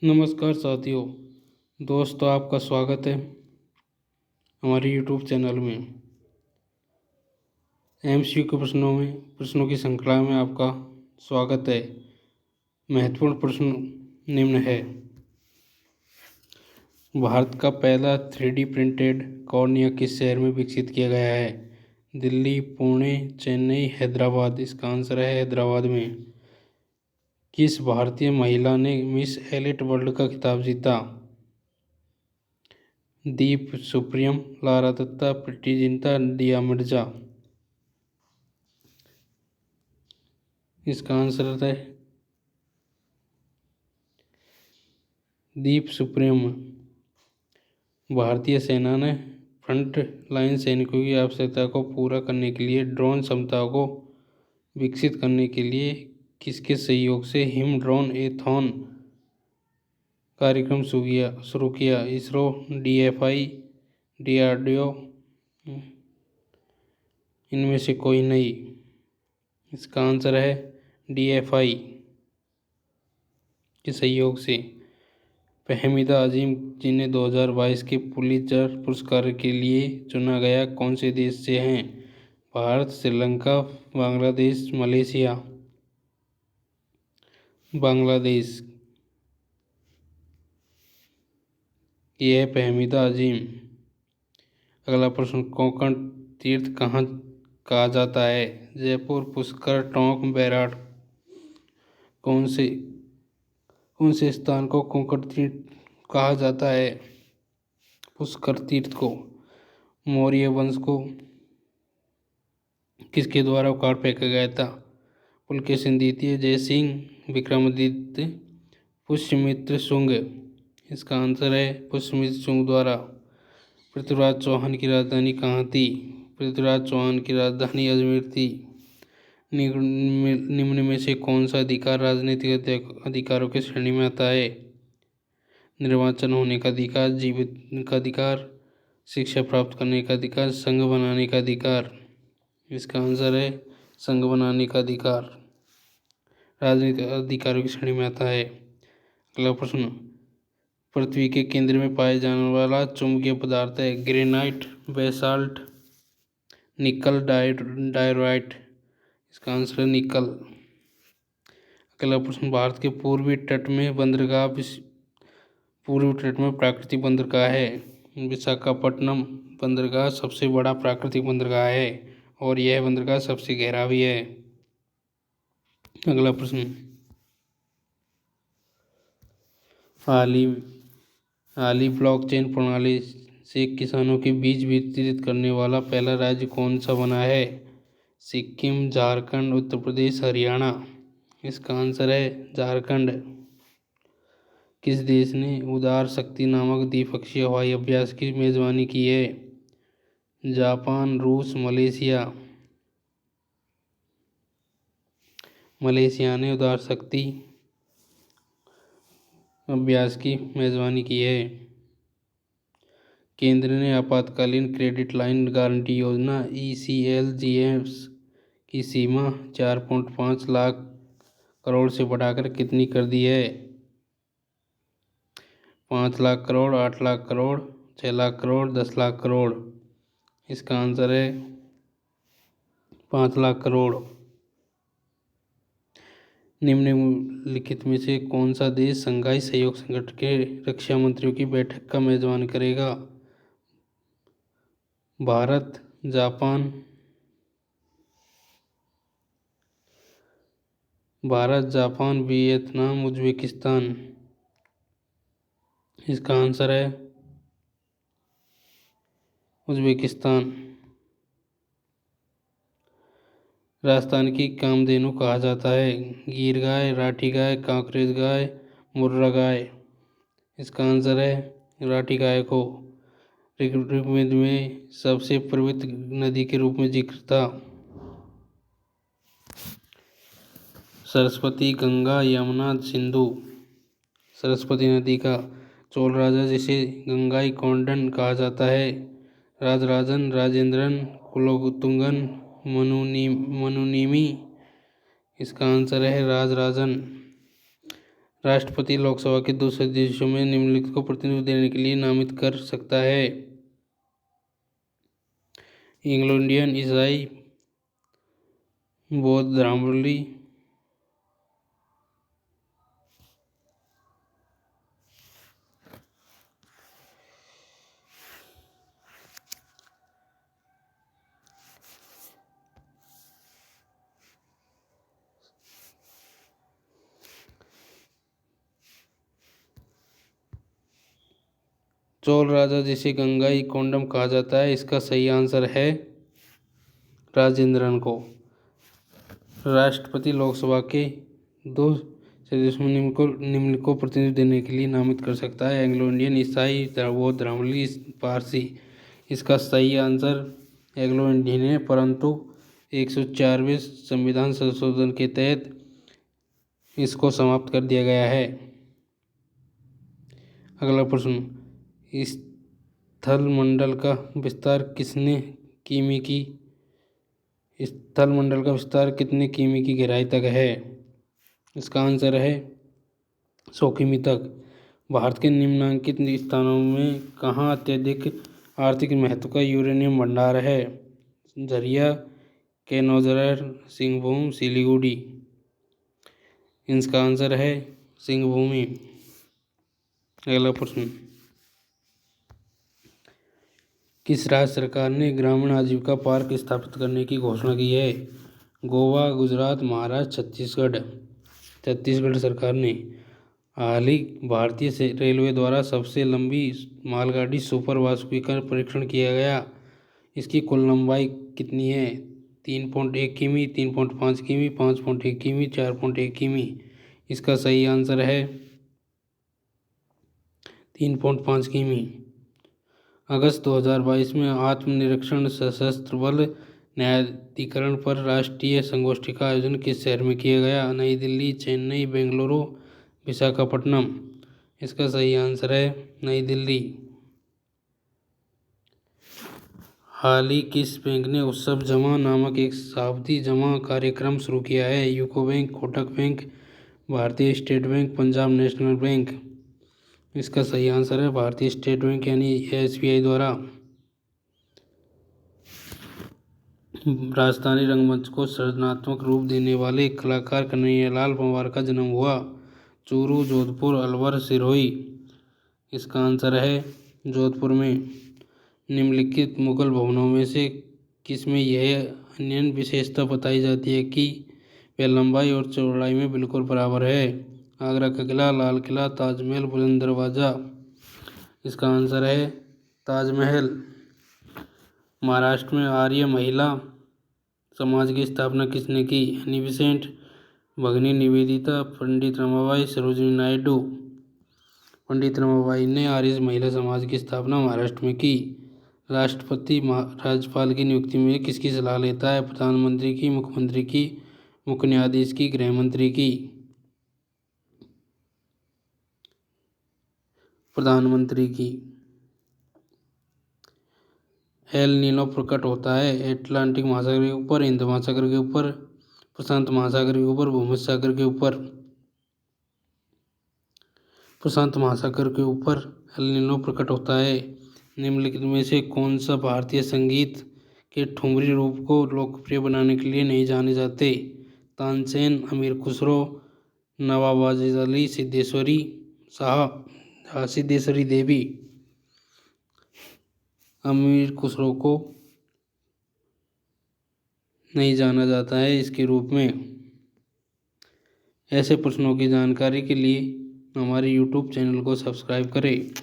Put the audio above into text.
नमस्कार साथियों। दोस्तों, आपका स्वागत है हमारे यूट्यूब चैनल में। एमसीक्यू के प्रश्नों की श्रृंखला में आपका स्वागत है। महत्वपूर्ण प्रश्न निम्न है। भारत का पहला 3D प्रिंटेड कॉर्निया किस शहर में विकसित किया गया है? दिल्ली, पुणे, चेन्नई, हैदराबाद। इसका आंसर है हैदराबाद में। किस भारतीय महिला ने मिस एलिट वर्ल्ड का खिताब जीता? दीप सुप्रियम, लारा दत्ता, प्रीति जिंटा, दिया मिर्जा। इसका आंसर है दीप सुप्रियम। भारतीय सेना ने फ्रंट लाइन सैनिकों की आवश्यकता को पूरा करने के लिए ड्रोन क्षमता को विकसित करने के लिए किसके सहयोग से हिम ड्रोन एथॉन कार्यक्रम शुरू किया? इसरो, DFI, DRDO, इनमें से कोई नहीं। इसका आंसर है DFI के सहयोग से। फहमीदा अजीम, जिन्हें 2022 के पुलित्जर पुरस्कार के लिए चुना गया, कौन से देश से हैं? भारत, श्रीलंका, बांग्लादेश, मलेशिया। बांग्लादेश। ये है फहमीदा अजीम। अगला प्रश्न, कोंकण तीर्थ कहाँ कहा जाता है? जयपुर, पुष्कर, टोंक, बैराट। कौन से स्थान को कोंकण तीर्थ कहा जाता है? पुष्कर तीर्थ को। मौर्य वंश को किसके द्वारा उखाड़ फेंका गया था? पुलकेशिन द्वितीय, जयसिंह, विक्रमादित्य, पुष्यमित्र शुंग। इसका आंसर है पुष्यमित्र शुंग द्वारा। पृथ्वीराज चौहान की राजधानी कहाँ थी? पृथ्वीराज चौहान की राजधानी अजमेर थी। निम्न में से कौन सा अधिकार राजनीतिक अधिकारों की श्रेणी में आता है? निर्वाचन होने का अधिकार, जीवित का अधिकार, शिक्षा प्राप्त करने का अधिकार, संघ बनाने का अधिकार। इसका आंसर है संघ बनाने का अधिकार राजनीतिक अधिकारों की श्रेणी में आता है। अगला प्रश्न, पृथ्वी के केंद्र में पाया जाने वाला चुंबकीय पदार्थ है? ग्रेनाइट, बेसाल्ट, निकल, डायराइट। इसका आंसर है निकल। अगला प्रश्न, भारत के पूर्वी तट में प्राकृतिक बंदरगाह है? विशाखापट्टनम बंदरगाह सबसे बड़ा प्राकृतिक बंदरगाह है और यह बंदरगाह सबसे गहरा भी है। अगला प्रश्न, हाली ब्लॉकचेन प्रणाली से किसानों के बीच वितरित करने वाला पहला राज्य कौन सा बना है? सिक्किम, झारखंड, उत्तर प्रदेश, हरियाणा। इसका आंसर है झारखंड। किस देश ने उदार शक्ति नामक द्विपक्षीय हवाई अभ्यास की मेजबानी की है? जापान, रूस, मलेशिया। मलेशिया ने उदार शक्ति अभ्यास की मेजबानी की है। केंद्र ने आपातकालीन क्रेडिट लाइन गारंटी योजना ECLGS की सीमा 4.5 लाख करोड़ से बढ़ाकर कितनी कर दी है? 5 लाख करोड़, 8 लाख करोड़, 6 लाख करोड़, 10 लाख करोड़। इसका आंसर है 5 लाख करोड़। निम्नलिखित में से कौन सा देश शंघाई सहयोग संगठन के रक्षा मंत्रियों की बैठक का मेजबान करेगा? Bharat, Japan, Vietnam, Uzbekistan. इसका आंसर है उज्बेकिस्तान। राजस्थान की कामधेनु कहा जाता है? गीर गाय, राठी गाय, कांकरेज गाय, मुर्रा गाय। इसका आंसर है राठी गाय को। ऋग्वेद में सबसे पवित्र नदी के रूप में जिक्र था? सरस्वती, गंगा, यमुना, सिंधु। सरस्वती नदी का। चोल राजा जिसे गंगाई कोंडन कहा जाता है? राजराजन, राजेंद्रन, कुलोत्तुंगन, मनुनीमी। इसका आंसर है राजराजन। राष्ट्रपति लोकसभा के 2 सदस्यों में निम्नलिखित को प्रतिनिधित्व देने के लिए नामित कर सकता है। एंग्लो इंडियन, ईसाई, बौद्ध धर्मावलंबी, चोल राजा जिसे गंगाई कोंडम कहा जाता है, इसका सही आंसर है राजेंद्रन को। राष्ट्रपति लोकसभा के 2 सदस्यों में निम्न को प्रतिनिधित्व देने के लिए नामित कर सकता है। एंग्लो इंडियन, ईसाई, बौद्ध धर्मावलंबी, पारसी। इसका सही आंसर एंग्लो इंडियन है, परंतु 104वें संविधान संशोधन के तहत इसको समाप्त कर दिया गया है। अगला प्रश्न, स्थलमंडल का विस्तार कितने किमी की गहराई तक है? इसका आंसर है 100 किमी तक। भारत के निम्नलिखित स्थानों में कहाँ अत्यधिक आर्थिक महत्व का यूरेनियम भंडार है? झरिया, केनोजर, सिंहभूम, सिलीगुड़ी। इसका आंसर है सिंहभूमि। अगला प्रश्न, किस राज्य सरकार ने ग्रामीण आजीविका पार्क स्थापित करने की घोषणा की है? गोवा, गुजरात, महाराष्ट्र, छत्तीसगढ़। छत्तीसगढ़ सरकार ने। हाल ही भारतीय रेलवे द्वारा सबसे लंबी मालगाड़ी सुपर वासुकी का परीक्षण किया गया। इसकी कुल लंबाई कितनी है? 3.1 किमी, 3.5 किमी, 5.1 किमी, 4.1 किमी। इसका सही आंसर है 3.5 किमी। अगस्त 2022 में आत्मनिरीक्षण सशस्त्र बल न्यायाधिकरण पर राष्ट्रीय संगोष्ठी का आयोजन किस शहर में किया गया? नई दिल्ली, चेन्नई, बेंगलुरु, विशाखापट्टनम। इसका सही आंसर है नई दिल्ली। हाल ही किस बैंक ने उत्सव जमा नामक एक सावधि जमा कार्यक्रम शुरू किया है? यूको बैंक, कोटक बैंक, भारतीय state bank, Punjab national bank. इसका सही आंसर है भारतीय स्टेट बैंक यानी SBI द्वारा। राजस्थानी रंगमंच को सृजनात्मक रूप देने वाले कलाकार कन्हैयालाल पंवार का जन्म हुआ। चूरू, जोधपुर, अलवर, सिरोही। इसका आंसर है जोधपुर में। निम्नलिखित मुगल भवनों में से किसमें यह अन्य विशेषता बताई जाती है कि वह लंबाई और चौड़ाई में बिल्कुल बराबर है? आगरा का किला, लाल किला, ताजमहल, बुलंद दरवाजा। इसका आंसर है ताजमहल। महाराष्ट्र में आर्य महिला समाज की स्थापना किसने की? एनी बेसेंट, भगिनी निवेदिता, पंडित रमाबाई, सरोजिनी नायडू। पंडित रमाबाई ने आर्य महिला समाज की स्थापना महाराष्ट्र में की। राष्ट्रपति राज्यपाल की नियुक्ति में किसकी सलाह लेता है? प्रधानमंत्री की, मुख्यमंत्री की, मुख्य न्यायाधीश की, गृह मंत्री की। प्रधानमंत्री की। एल नीनो प्रकट होता है अटलांटिक महासागर के ऊपर, हिंद महासागर के ऊपर, प्रशांत महासागर के ऊपर, भूमध्य सागर के ऊपर। प्रशांत महासागर के ऊपर एल नीनो प्रकट होता है। निम्नलिखित में से कौन सा भारतीय संगीत के ठुमरी रूप को लोकप्रिय बनाने के लिए नहीं जाने जाते? तानसेन, अमीर खुसरो, नवाब वाजिद अली, सिद्धेश्वरी शाह, सिद्धेश्वरी देवी। अमीर खुसरो को नहीं जाना जाता है इसके रूप में। ऐसे प्रश्नों की जानकारी के लिए हमारे YouTube चैनल को सब्सक्राइब करें।